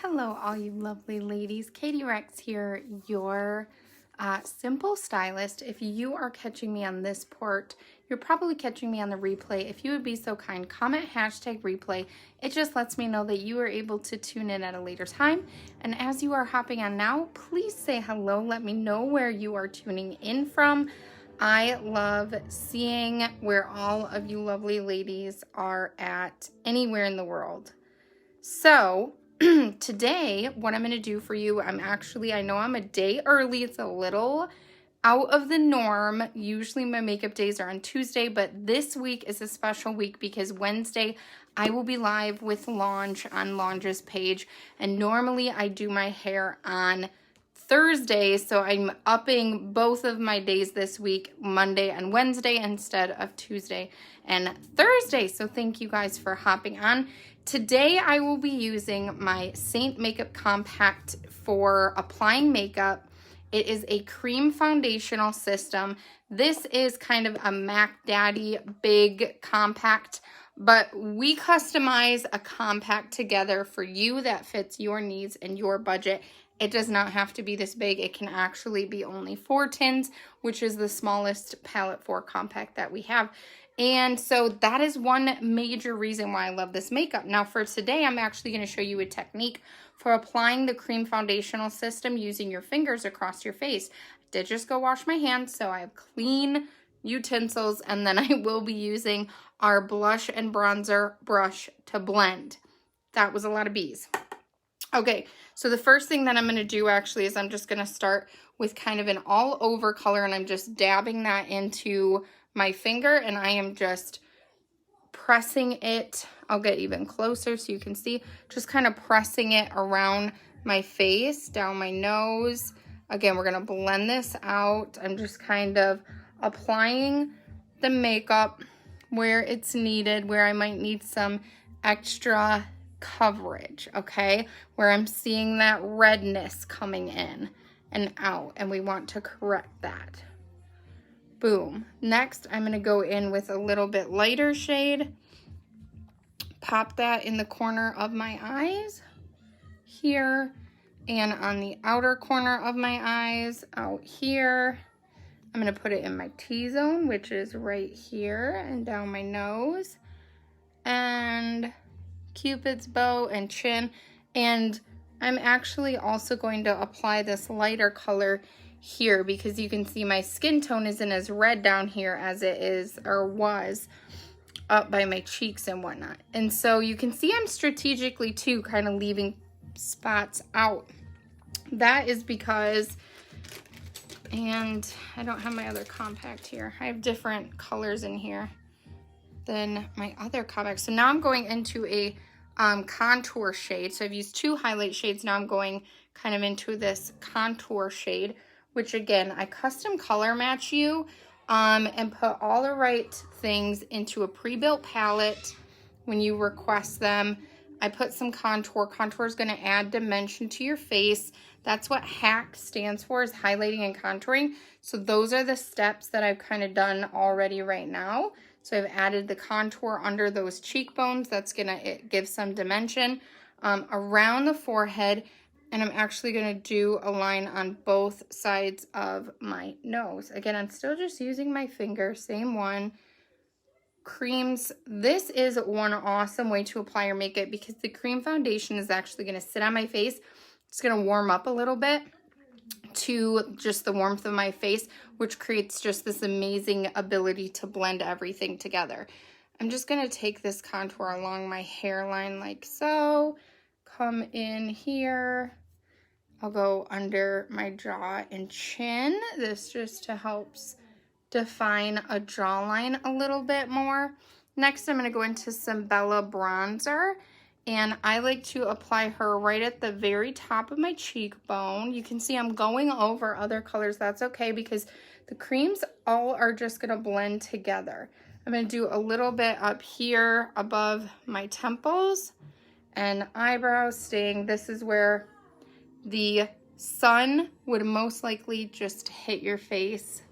Hello, all you lovely ladies. Katie Rex here, your simple stylist. If you are catching me on this port, you're probably catching me on the replay. If you would be so kind, comment #replay. It just lets me know that you are able to tune in at a later time. And as you are hopping on now, please say hello. Let me know where you are tuning in from. I love seeing where all of you lovely ladies are at anywhere in the world. So today, what I'm going to do for you, I know I'm a day early. It's a little out of the norm. Usually my makeup days are on Tuesday, but this week is a special week because Wednesday I will be live with Launch on Launch's page. And normally I do my hair on Thursday, so I'm upping both of my days this week, Monday and Wednesday, instead of Tuesday and Thursday. So thank you guys for hopping on. Today I will be using my Saint Makeup Compact for applying makeup. It is a cream foundational system. This is kind of a Mac Daddy big compact, but we customize a compact together for you that fits your needs and your budget. It does not have to be this big. It can actually be only 4 tins, which is the smallest palette 4 compact that we have. And so that is one major reason why I love this makeup. Now for today, I'm actually going to show you a technique for applying the cream foundational system using your fingers across your face. I did just go wash my hands, so I have clean utensils, and then I will be using our blush and bronzer brush to blend. That was a lot of bees. Okay, so the first thing that I'm going to do actually is I'm just going to start with kind of an all over color, and I'm just dabbing that into my finger, and I am just pressing it. I'll get even closer so you can see, just kind of pressing it around my face, down my nose. Again, we're going to blend this out. I'm just kind of applying the makeup where it's needed, where I might need some extra coverage, okay, where I'm seeing that redness coming in and out, and we want to correct that. Boom. Next, I'm going to go in with a little bit lighter shade. Pop that in the corner of my eyes here, and on the outer corner of my eyes out here. I'm going to put it in my T-zone, which is right here, and down my nose, and Cupid's bow and chin. And I'm actually also going to apply this lighter color here because you can see my skin tone isn't as red down here as it is or was up by my cheeks and whatnot. And so you can see I'm strategically too kind of leaving spots out. That is because, and I don't have my other compact here. I have different colors in here than my other compact. So now I'm going into a contour shade. So I've used 2 highlight shades. Now I'm going kind of into this contour shade, which again, I custom color match you and put all the right things into a pre-built palette when you request them. I put some contour. Contour is going to add dimension to your face. That's what HAC stands for, is highlighting and contouring. So those are the steps that I've kind of done already right now. So I've added the contour under those cheekbones. That's going to give some dimension around the forehead. And I'm actually going to do a line on both sides of my nose. Again, I'm still just using my finger, same one. Creams. This is one awesome way to apply your makeup because the cream foundation is actually going to sit on my face. It's going to warm up a little bit to just the warmth of my face, which creates just this amazing ability to blend everything together. I'm just going to take this contour along my hairline like so. Come in here. I'll go under my jaw and chin. This just to helps define a jawline a little bit more. Next, I'm going to go into some Bella bronzer, and I like to apply her right at the very top of my cheekbone. You can see I'm going over other colors. That's okay because the creams all are just going to blend together. I'm going to do a little bit up here above my temples and eyebrows, staying. This is where the sun would most likely just hit your face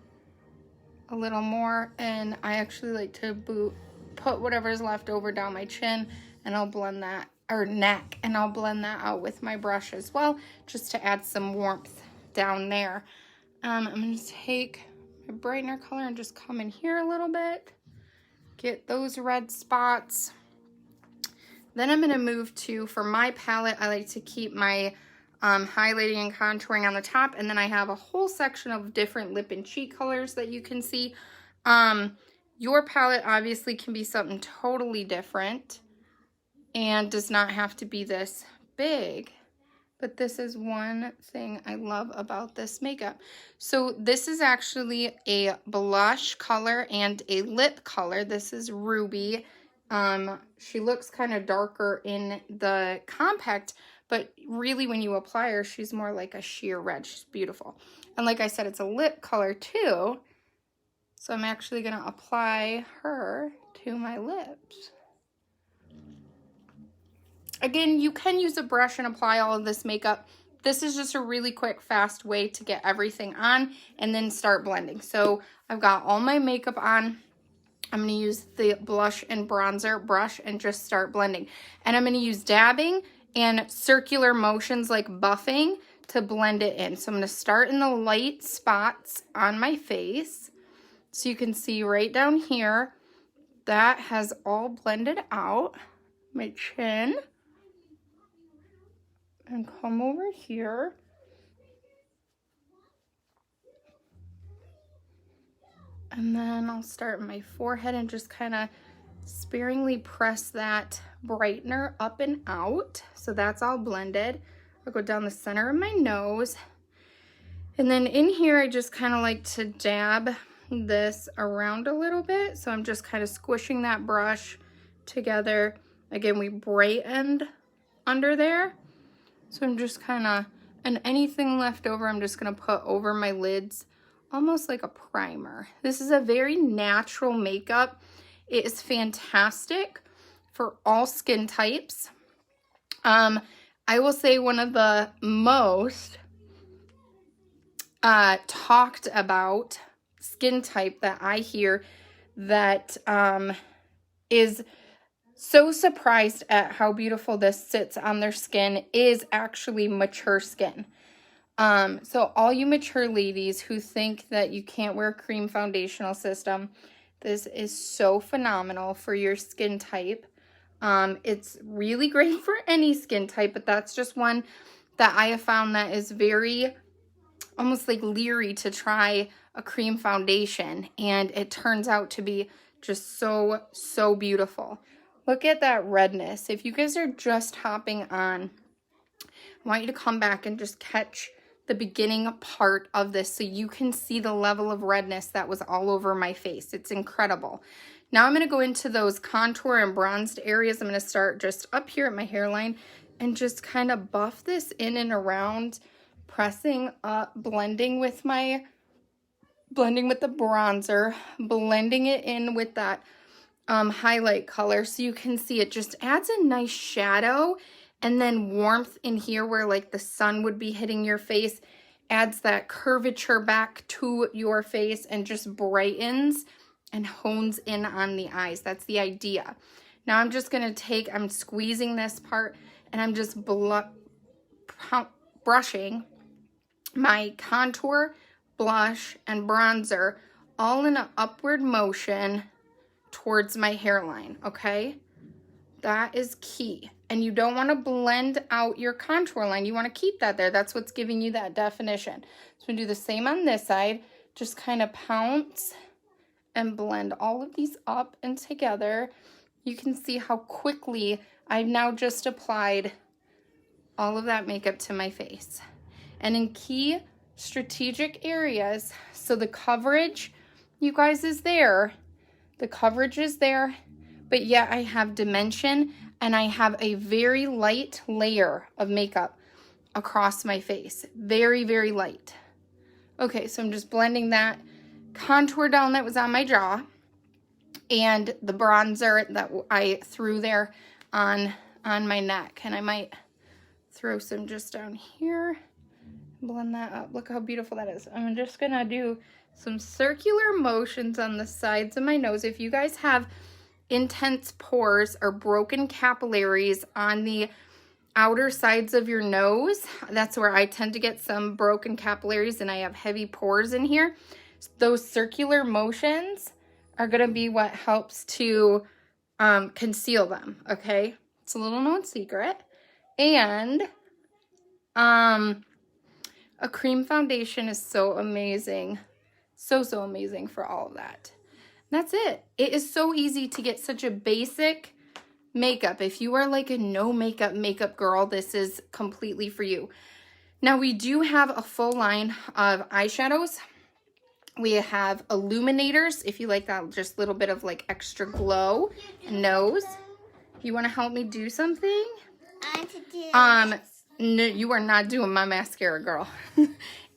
a little more, and I actually like to put whatever's left over down my chin, and I'll blend that or neck, and I'll blend that out with my brush as well, just to add some warmth down there. I'm going to take my brightener color and just come in here a little bit, get those red spots. Then I'm going to move to, for my palette, I like to keep my highlighting and contouring on the top, and then I have a whole section of different lip and cheek colors that you can see. Your palette obviously can be something totally different and does not have to be this big, but this is one thing I love about this makeup. So this is actually a blush color and a lip color. This is Ruby. She looks kind of darker in the compact, but really when you apply her, she's more like a sheer red. She's beautiful. And like I said, it's a lip color too. So I'm actually going to apply her to my lips. Again, you can use a brush and apply all of this makeup. This is just a really quick, fast way to get everything on and then start blending. So I've got all my makeup on. I'm going to use the blush and bronzer brush and just start blending. And I'm going to use dabbing and circular motions like buffing to blend it in. So I'm going to start in the light spots on my face. So you can see right down here, that has all blended out. My chin. And come over here. And then I'll start my forehead and just kind of sparingly press that brightener up and out. So that's all blended. I'll go down the center of my nose. And then in here, I just kind of like to dab this around a little bit. So I'm just kind of squishing that brush together. Again, we brightened under there. So I'm just kind of, and anything left over, I'm just going to put over my lids, almost like a primer. This is a very natural makeup. It is fantastic for all skin types. I will say one of the most talked about skin type that I hear that is so surprised at how beautiful this sits on their skin is actually mature skin. So all you mature ladies who think that you can't wear a cream foundational system, this is so phenomenal for your skin type. It's really great for any skin type, but that's just one that I have found that is very almost like leery to try a cream foundation, and it turns out to be just so, so beautiful. Look at that redness. If you guys are just hopping on, I want you to come back and just catch the beginning part of this so you can see the level of redness that was all over my face. It's incredible. Now I'm going to go into those contour and bronzed areas. I'm going to start just up here at my hairline and just kind of buff this in and around, pressing up, blending with the bronzer, blending it in with that highlight color so you can see it just adds a nice shadow, and then warmth in here where like the sun would be hitting your face, adds that curvature back to your face and just brightens and hones in on the eyes. That's the idea. Now I'm just going to I'm squeezing this part and I'm just brushing my contour, blush, and bronzer all in an upward motion towards my hairline, okay? That is key. And you don't want to blend out your contour line. You want to keep that there. That's what's giving you that definition. So I'm going to do the same on this side. Just kind of pounce and blend all of these up and together. You can see how quickly I've now just applied all of that makeup to my face. And in key strategic areas, so the coverage, you guys, is there. The coverage is there, but yet I have dimension and I have a very light layer of makeup across my face. Very, very light. Okay, so I'm just blending that contour down that was on my jaw and the bronzer that I threw there on my neck. And I might throw some just down here. Blend that up. Look how beautiful that is. I'm just gonna do some circular motions on the sides of my nose. If you guys have intense pores or broken capillaries on the outer sides of your nose. That's where I tend to get some broken capillaries, and I have heavy pores in here. Those circular motions are going to be what helps to conceal them, okay? It's a little known secret. And a cream foundation is so amazing. So amazing for all of that. That's it. It is so easy to get such a basic makeup. If you are like a no makeup girl, this is completely for you. Now we do have a full line of eyeshadows. We have illuminators, if you like that just little bit of like extra glow. Nose. You want to help me do something? I want to do no, you are not doing my mascara, girl.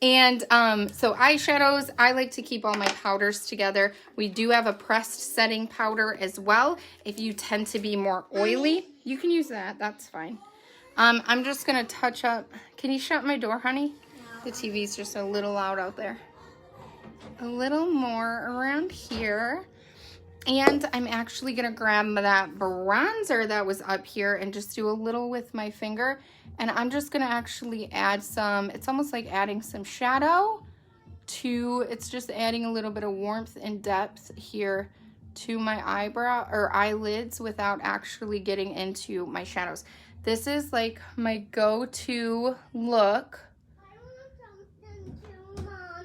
And so eyeshadows, I like to keep all my powders together. We do have a pressed setting powder as well. If you tend to be more oily, you can use that. That's fine. I'm just going to touch up. Can you shut my door, honey? No. The TV's just a little loud out there. A little more around here. And I'm actually going to grab that bronzer that was up here and just do a little with my finger. And I'm just going to actually add some, it's almost like adding some shadow to, it's just adding a little bit of warmth and depth here to my eyebrow or eyelids without actually getting into my shadows. This is like my go-to look.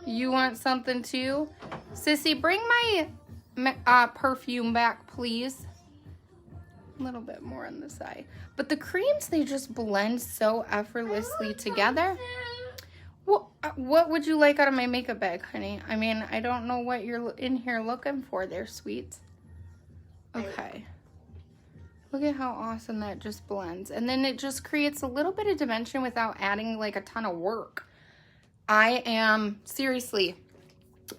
You want something too? Sissy, bring my perfume back, please. A little bit more on the side. But the creams, they just blend so effortlessly together. Well, what would you like out of my makeup bag, honey? I mean, I don't know what you're in here looking for there, sweets. Okay. Look at how awesome that just blends. And then it just creates a little bit of dimension without adding like a ton of work. I am seriously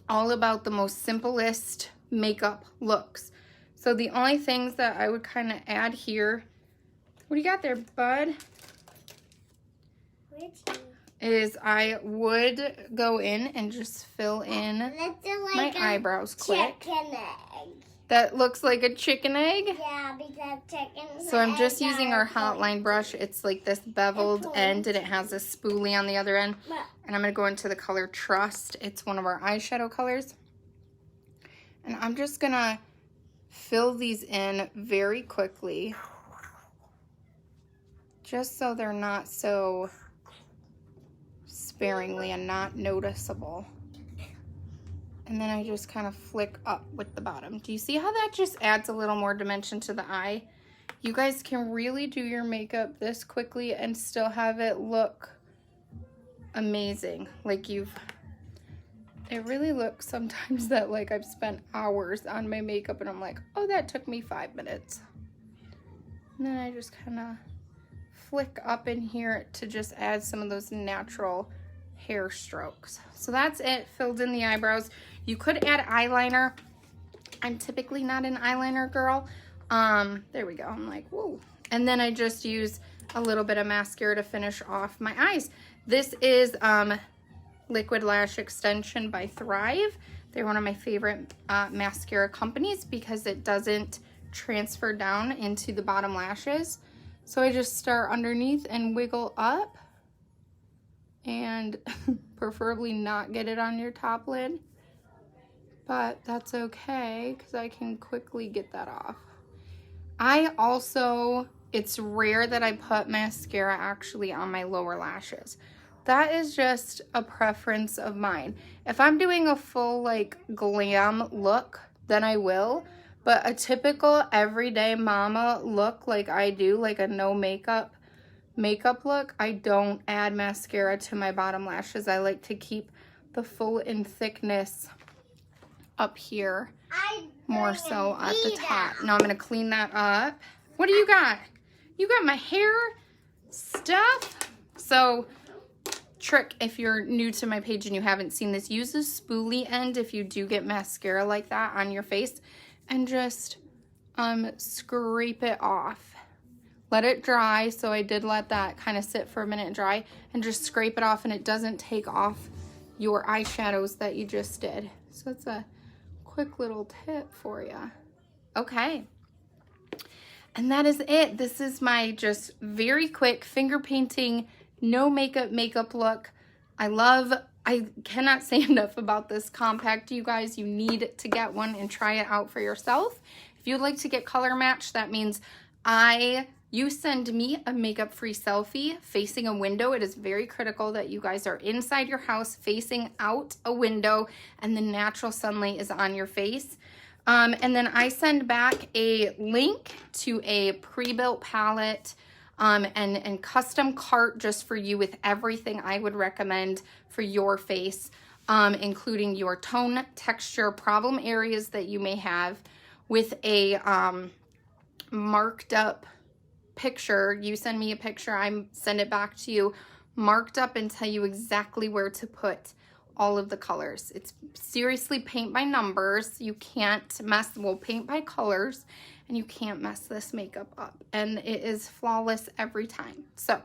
all about the most simplest makeup looks. So the only things that I would kind of add here, what do you got there, bud? Is I would go in and just fill in my eyebrows quick. Chicken egg. That looks like a chicken egg? Yeah, because chicken. So I'm just using our hotline brush. It's like this beveled end and it has a spoolie on the other end. And I'm going to go into the color Trust. It's one of our eyeshadow colors. And I'm just going to fill these in very quickly. Just so they're not so sparingly and not noticeable. And then I just kind of flick up with the bottom. Do you see how that just adds a little more dimension to the eye? You guys can really do your makeup this quickly and still have it look amazing. Like it really looks sometimes that like I've spent hours on my makeup and I'm like, oh, that took me 5 minutes. And then I just kind of flick up in here to just add some of those natural hair strokes. So that's it, filled in the eyebrows. You could add eyeliner. I'm typically not an eyeliner girl. There we go. I'm like, whoa. And then I just use a little bit of mascara to finish off my eyes. This is Liquid Lash Extension by Thrive. They're one of my favorite mascara companies because it doesn't transfer down into the bottom lashes. So I just start underneath and wiggle up. And preferably not get it on your top lid. But that's okay because I can quickly get that off. It's rare that I put mascara actually on my lower lashes. That is just a preference of mine. If I'm doing a full like glam look, then I will. But a typical everyday mama look like I do, like a no makeup look, I don't add mascara to my bottom lashes. I like to keep the full in thickness up here, more so at the top. Now I'm going to clean that up. What do you got? You got my hair stuff. So trick, if you're new to my page and you haven't seen this, use a spoolie end if you do get mascara like that on your face and just scrape it off. Let it dry. So I did let that kind of sit for a minute and dry, and just scrape it off, and it doesn't take off your eyeshadows that you just did. So it's a quick little tip for you. Okay, And that is it. This is my just very quick finger painting, no makeup look. I cannot say enough about this compact, you guys. You need to get one and try it out for yourself. If you'd like to get color matched, that means you send me a makeup-free selfie facing a window. It is very critical that you guys are inside your house facing out a window and the natural sunlight is on your face. And then I send back a link to a pre-built palette and custom cart just for you with everything I would recommend for your face, including your tone, texture, problem areas that you may have, with a marked up picture. You send me a picture, I send it back to you, marked up, and tell you exactly where to put all of the colors. It's seriously paint by numbers. You can't mess, well, paint by colors, and you can't mess this makeup up. And it is flawless every time. So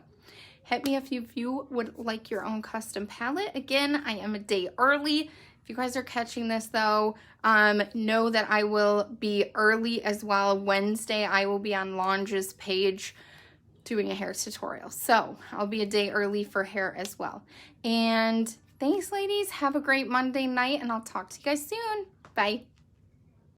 hit me if you would like your own custom palette. Again, I am a day early. If you guys are catching this though, know that I will be early as well. Wednesday, I will be on Lange's page doing a hair tutorial. So I'll be a day early for hair as well. And thanks, ladies. Have a great Monday night, and I'll talk to you guys soon. Bye.